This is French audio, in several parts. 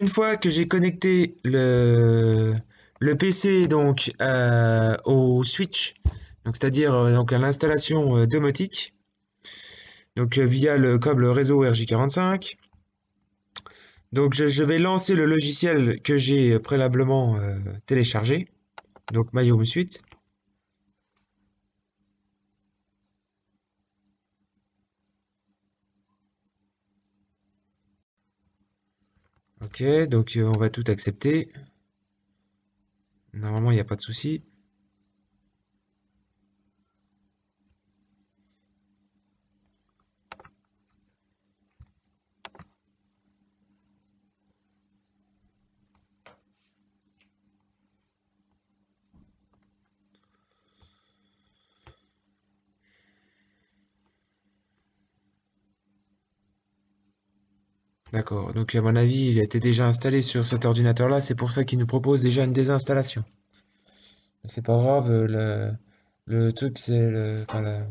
Une fois que j'ai connecté le PC donc au switch, donc c'est-à-dire donc à l'installation domotique, donc via le câble réseau RJ45, donc je vais lancer le logiciel que j'ai préalablement téléchargé, donc My Home Suite. Ok, donc on va tout accepter. Normalement, il n'y a pas de souci. D'accord, donc à mon avis, il a été déjà installé sur cet ordinateur-là, c'est pour ça qu'il nous propose déjà une désinstallation. C'est pas grave, le truc, enfin,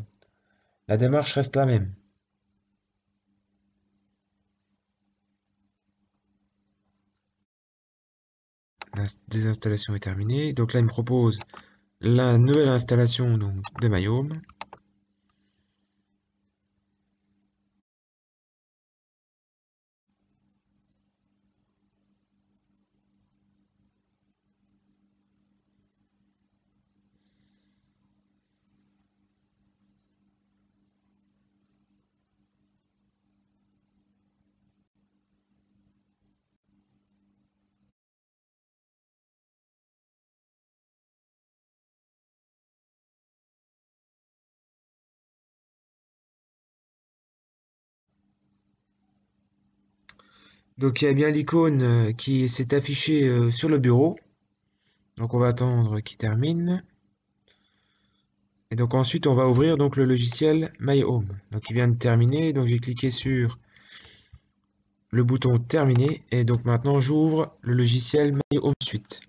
la démarche reste la même. La désinstallation est terminée. Donc là, il me propose la nouvelle installation donc, de My Home. Donc il y a bien l'icône qui s'est affichée sur le bureau. Donc on va attendre qu'il termine. Et donc ensuite on va ouvrir donc le logiciel My Home. Donc il vient de terminer, donc j'ai cliqué sur le bouton terminer et donc maintenant j'ouvre le logiciel My Home Suite.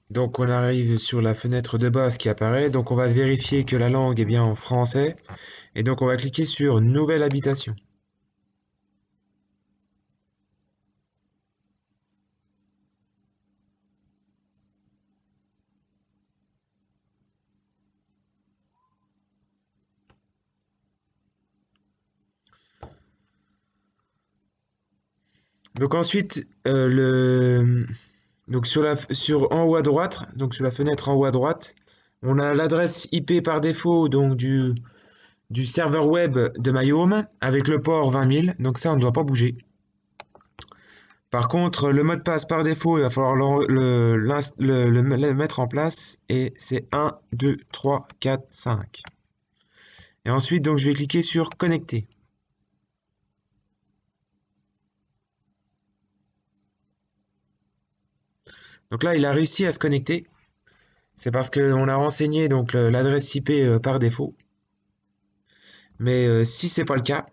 Donc on arrive sur la fenêtre de base qui apparaît, donc on va vérifier que la langue est bien en français et donc on va cliquer sur nouvelle habitation. Donc ensuite, donc en haut à droite, donc sur la fenêtre en haut à droite, on a l'adresse IP par défaut donc du serveur web de MyHome avec le port 20 000. Donc ça, on ne doit pas bouger. Par contre, le mot de passe par défaut, il va falloir le mettre en place et c'est 1, 2, 3, 4, 5. Et ensuite, donc je vais cliquer sur connecter. Donc là, il a réussi à se connecter. C'est parce qu'on a renseigné donc l'adresse IP par défaut. Mais si c'est pas le cas,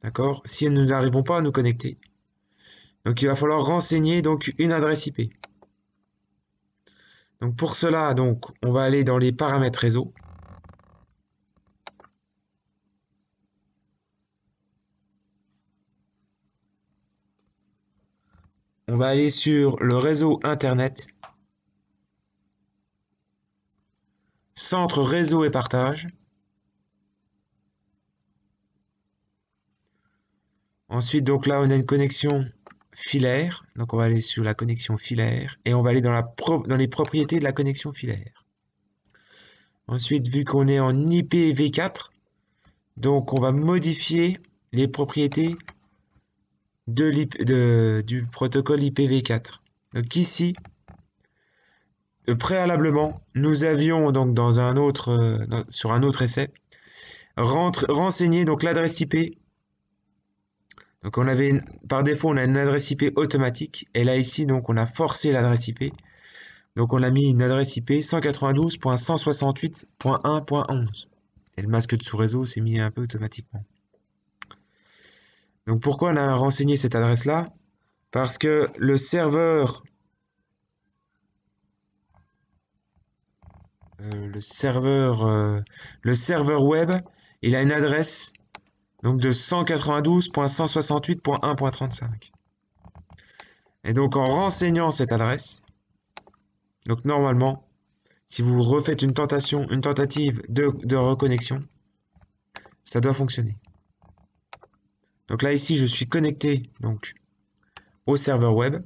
d'accord, si nous n'arrivons pas à nous connecter, donc il va falloir renseigner donc une adresse IP. Donc pour cela, donc on va aller dans les paramètres réseau. On va aller sur le réseau internet, centre réseau et partage. Ensuite, donc là, on a une connexion filaire. Donc on va aller sur la connexion filaire et on va aller dans les propriétés de la connexion filaire. Ensuite, vu qu'on est en IPv4, donc on va modifier les propriétés du protocole IPv4. Donc ici, préalablement, nous avions donc sur un autre essai, renseigné donc l'adresse IP Donc par défaut, on a une adresse IP automatique. Et là, ici, donc, on a forcé l'adresse IP. Donc, on a mis une adresse IP 192.168.1.11. Et le masque de sous-réseau s'est mis un peu automatiquement. Donc, pourquoi on a renseigné cette adresse-là? Parce que le serveur web, il a une adresse donc de 192.168.1.35. Et donc en renseignant cette adresse, donc normalement, si vous refaites une tentative de reconnexion, ça doit fonctionner. Donc là ici, je suis connecté donc au serveur web.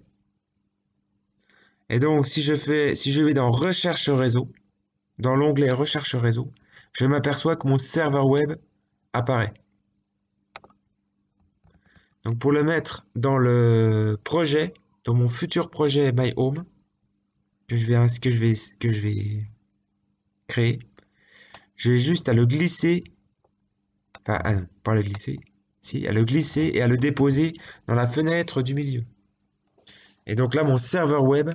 Et donc si je vais dans Recherche réseau, dans l'onglet Recherche réseau, je m'aperçois que mon serveur web apparaît. Donc pour le mettre dans le projet, dans mon futur projet My Home, que je vais créer, j'ai juste à le glisser, enfin pas le glisser, si, à le glisser et à le déposer dans la fenêtre du milieu. Et donc là, mon serveur web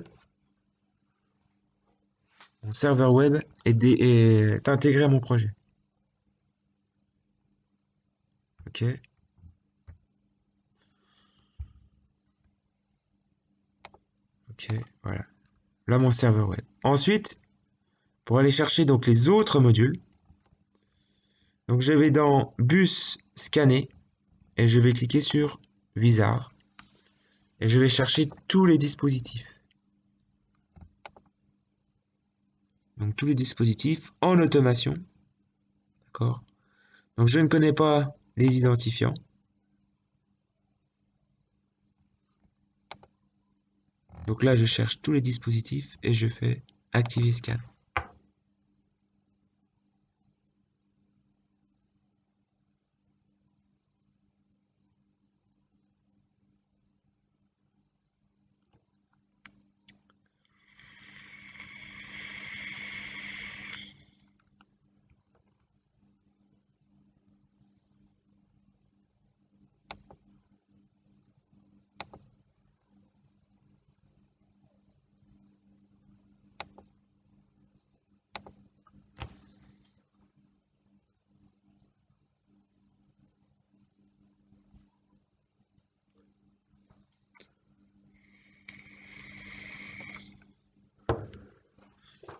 est intégré à mon projet. Ok. Ok, voilà. Là, mon serveur web. Ensuite, pour aller chercher donc les autres modules, donc je vais dans Bus Scanner et je vais cliquer sur Wizard et je vais chercher tous les dispositifs. Donc tous les dispositifs en automation. D'accord. Donc je ne connais pas les identifiants. Donc là, je cherche tous les dispositifs et je fais activer scan.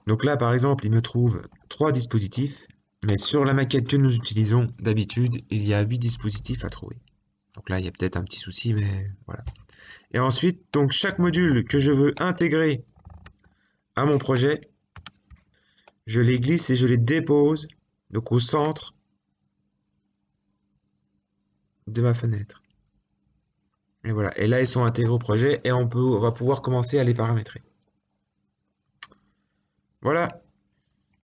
Donc là, par exemple, il me trouve 3 dispositifs, mais sur la maquette que nous utilisons d'habitude, il y a 8 dispositifs à trouver. Donc là, il y a peut-être un petit souci, mais voilà. Et ensuite, donc chaque module que je veux intégrer à mon projet, je les glisse et je les dépose donc au centre de ma fenêtre. Et voilà. Et là, ils sont intégrés au projet et on va pouvoir commencer à les paramétrer. Voilà.